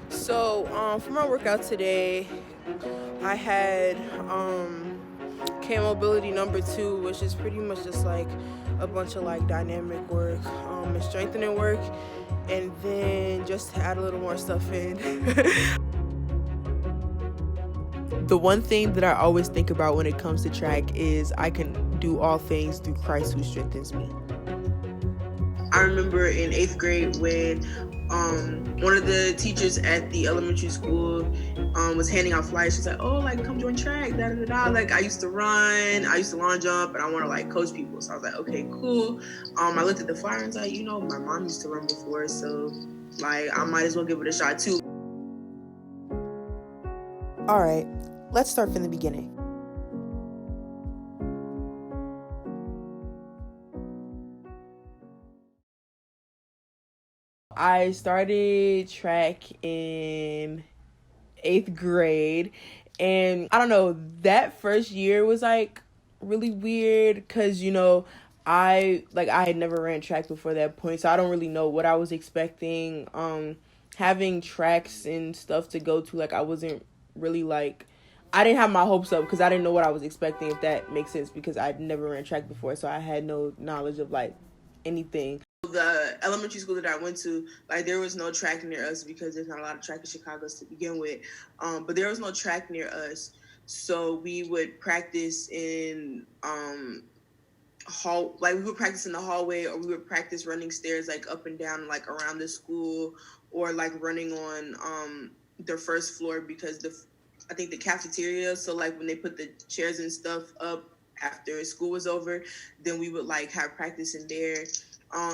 So, for my workout today, I had K mobility number 2, which is pretty much just like a bunch of like dynamic work and strengthening work, and then just to add a little more stuff in. The one thing that I always think about when it comes to track is I can do all things through Christ who strengthens me. I remember in 8th grade when one of the teachers at the elementary school was handing out flyers. She's like, "Oh, like come join track, da da da da." Like I used to run, I used to long jump, and I want to like coach people. So I was like, "Okay, cool." I looked at the flyer and was like, my mom used to run before, so like I might as well give it a shot too. All right, let's start from the beginning. I started track in 8th grade, and I don't know, that first year was like really weird because I had never ran track before that point, so I don't really know what I was expecting. Having tracks and stuff to go to, like I wasn't really like, I didn't have my hopes up because I didn't know what I was expecting, if that makes sense, because I'd never ran track before, so I had no knowledge of like anything. The elementary school that I went to, like there was no track near us because there's not a lot of track in Chicago to begin with. But there was no track near us, so we would practice in we would practice in the hallway, or we would practice running stairs like up and down like around the school, or like running on the first floor because I think the cafeteria. So like when they put the chairs and stuff up after school was over, then we would like have practice in there.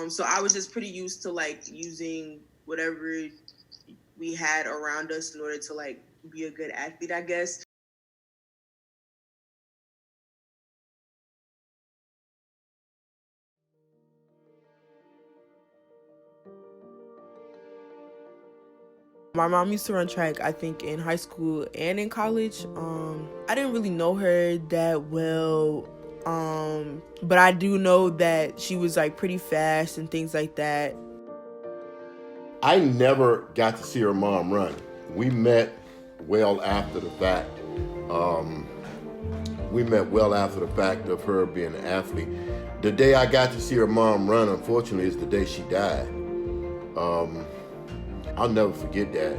So I was just pretty used to like using whatever we had around us in order to like be a good athlete, I guess. My mom used to run track, I think, in high school and in college. I didn't really know her that well, but I do know that she was like pretty fast and things like that. I never got to see her mom run. We met well after the fact. Of her being an athlete. The day I got to see her mom run, unfortunately, is the day she died. I'll never forget that.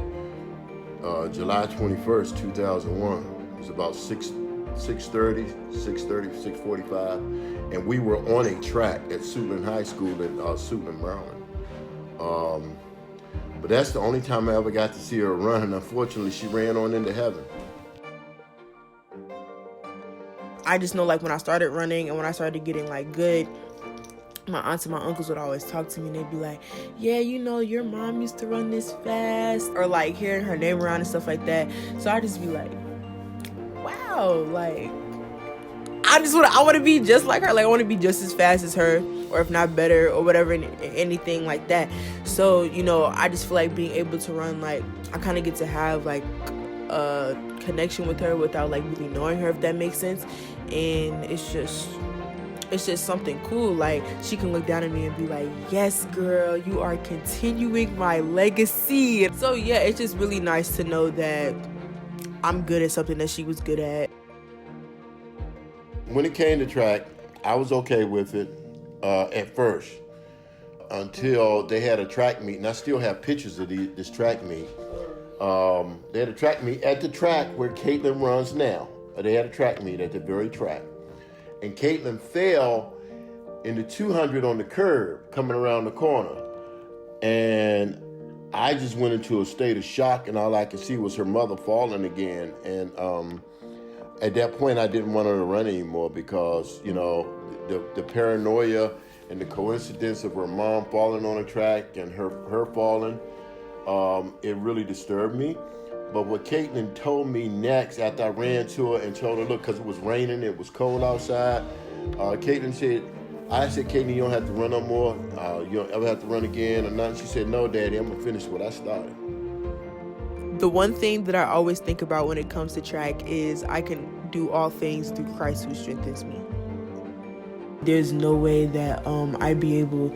July 21st, 2001. It was about 6:45, and we were on a track at Suitland High School in Suitland, Maryland. But that's the only time I ever got to see her run, and unfortunately, she ran on into heaven. I just know like when I started running and when I started getting like good, my aunts and my uncles would always talk to me and they'd be like, "Yeah, your mom used to run this fast," or like hearing her name around and stuff like that. So I just be like, wow, like I want to be just like her. Like I want to be just as fast as her, or if not better, or whatever, anything like that. So I just feel like being able to run, like I kind of get to have like a connection with her without like really knowing her, if that makes sense. And it's just something cool. Like she can look down at me and be like, "Yes, girl, you are continuing my legacy." So yeah, it's just really nice to know that I'm good at something that she was good at. When it came to track, I was okay with it at first, until they had a track meet, and I still have pictures of this track meet. They had a track meet at the track where Katelyn runs now. They had a track meet at the very track. And Katelyn fell in the 200 on the curb coming around the corner. And I just went into a state of shock, and all I could see was her mother falling again. And at that point, I didn't want her to run anymore because, the paranoia and the coincidence of her mom falling on the track and her falling, it really disturbed me. But what Katelyn told me next, after I ran to her and told her, look, because it was raining, it was cold outside, Katelyn said, "Katelyn, you don't have to run no more. You don't ever have to run again or nothing." She said, "No, Daddy, I'm going to finish what I started." The one thing that I always think about when it comes to track is I can do all things through Christ who strengthens me. there's no way that I'd be able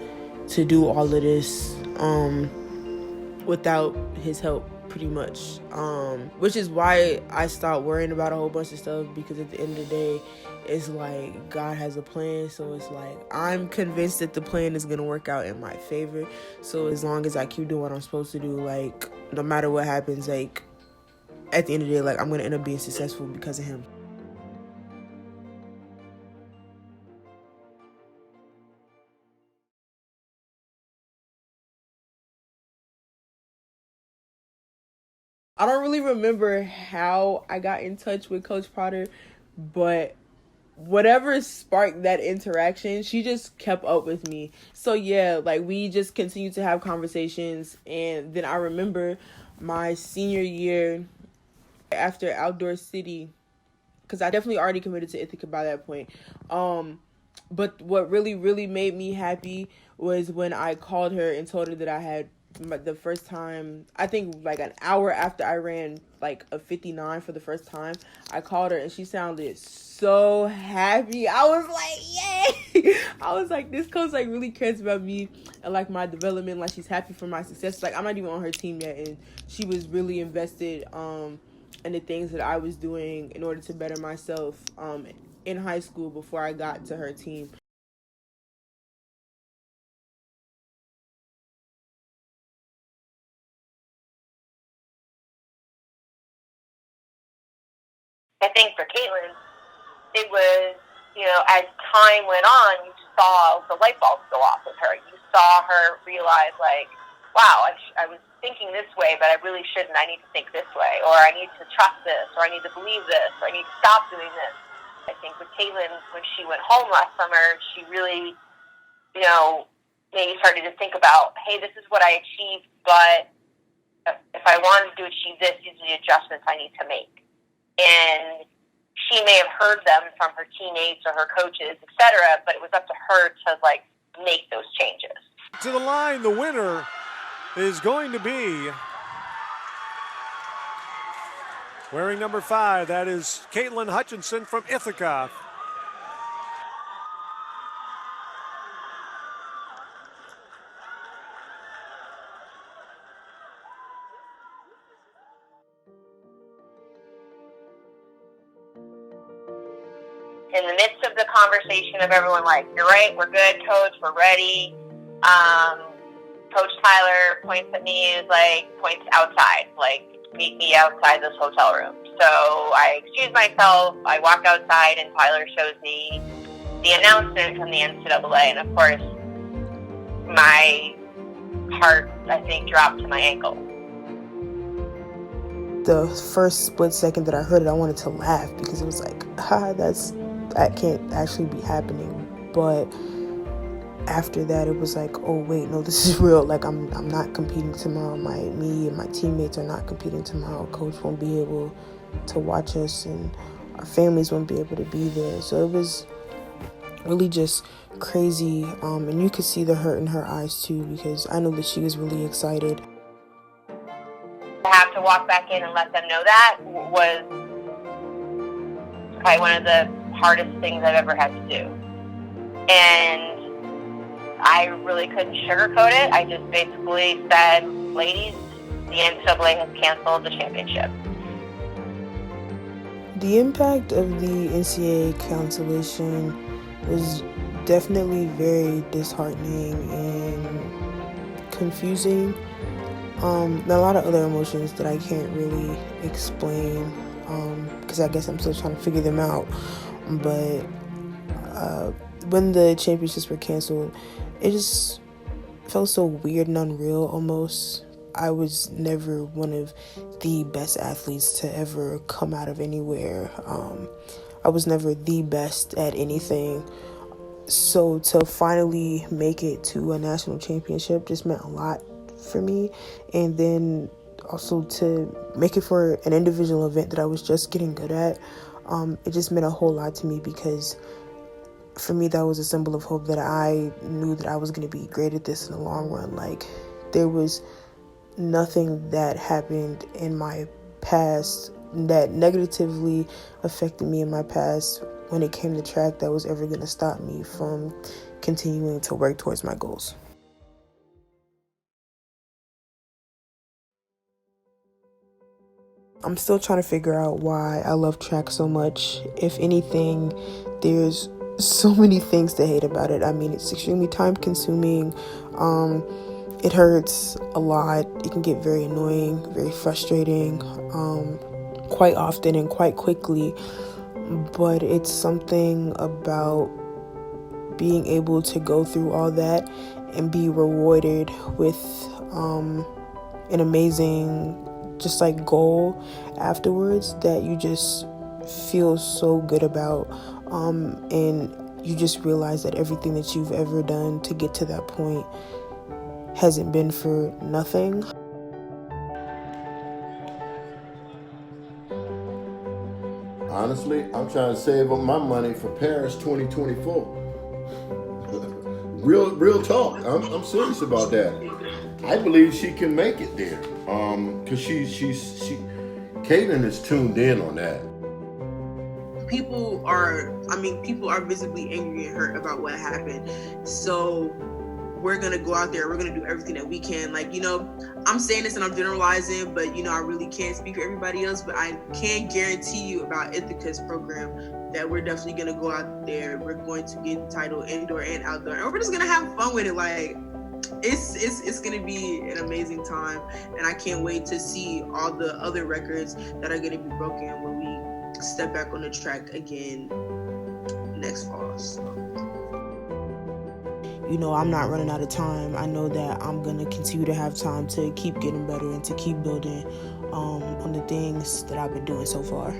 to do all of this without his help, pretty much. Which is why I stopped worrying about a whole bunch of stuff, because at the end of the day, it's like God has a plan. So it's like I'm convinced that the plan is gonna work out in my favor. So as long as I keep doing what I'm supposed to do, like no matter what happens, like at the end of the day, like I'm gonna end up being successful because of him. I don't really remember how I got in touch with Coach Potter, but whatever sparked that interaction, she just kept up with me. So yeah, like we just continued to have conversations. And then I remember my senior year after Outdoor City, because I definitely already committed to Ithaca by that point. But what really made me happy was when I called her and told her that I had the first time, I think like an hour after I ran like a 59 for the first time, I called her and she sounded so happy. I was like, yay! I was like, this coach like really cares about me and like my development. Like she's happy for my success. Like I'm not even on her team yet, and she was really invested in the things that I was doing in order to better myself in high school before I got to her team. I think for Katelyn, it was, as time went on, you saw the light bulbs go off with her. You saw her realize, like, wow, I was thinking this way, but I really shouldn't. I need to think this way, or I need to trust this, or I need to believe this, or I need to stop doing this. I think with Katelyn, when she went home last summer, she really, maybe started to think about, hey, this is what I achieved, but if I wanted to achieve this, these are the adjustments I need to make. And she may have heard them from her teammates or her coaches, etc., but it was up to her to, like, make those changes. To the line, the winner is going to be wearing number 5. That is Katelyn Hutchison from Ithaca. In the midst of the conversation of everyone like, you're right, we're good, coach, we're ready, Coach Tyler points at me, points outside, like, meet me outside this hotel room. So I excuse myself, I walk outside, and Tyler shows me the announcement from the NCAA, and of course, my heart, I think, dropped to my ankle. The first split second that I heard it, I wanted to laugh because it was like, that can't actually be happening. But after that, it was like, oh wait, no, this is real. Like I'm not competing tomorrow. Me and my teammates are not competing tomorrow. Coach won't be able to watch us, and our families won't be able to be there. So it was really just crazy. And you could see the hurt in her eyes too, because I know that she was really excited. To have to walk back in and let them know that was probably one of the hardest things I've ever had to do. And I really couldn't sugarcoat it. I just basically said, ladies, the NCAA has canceled the championship. The impact of the NCAA cancellation was definitely very disheartening and confusing. And a lot of other emotions that I can't really explain, because I guess I'm still trying to figure them out. But when the championships were canceled, it just felt so weird and unreal almost. I was never one of the best athletes to ever come out of anywhere. I was never the best at anything. So to finally make it to a national championship just meant a lot for me. And then also to make it for an individual event that I was just getting good at, it just meant a whole lot to me, because for me that was a symbol of hope that I knew that I was going to be great at this in the long run. Like, there was nothing that happened in my past that negatively affected me in my past when it came to track that was ever going to stop me from continuing to work towards my goals. I'm still trying to figure out why I love track so much. If anything, there's so many things to hate about it. I mean, it's extremely time consuming. It hurts a lot. It can get very annoying, very frustrating, quite often and quite quickly. But it's something about being able to go through all that and be rewarded with an amazing just like goal afterwards that you just feel so good about, and you just realize that everything that you've ever done to get to that point hasn't been for nothing. Honestly, I'm trying to save up my money for Paris 2024. Real talk. I'm serious about that. I believe she can make it there. Cause Katelyn is tuned in on that. People are visibly angry and hurt about what happened. So we're going to go out there. We're going to do everything that we can. Like, I'm saying this and I'm generalizing, but, I really can't speak for everybody else. But I can guarantee you about Ithaca's program that we're definitely going to go out there. We're going to get the title indoor and outdoor. And we're just going to have fun with it. Like, it's going to be an amazing time. And I can't wait to see all the other records that are going to be broken when we step back on the track again next fall. So. I'm not running out of time. I know that I'm going to continue to have time to keep getting better and to keep building on the things that I've been doing so far.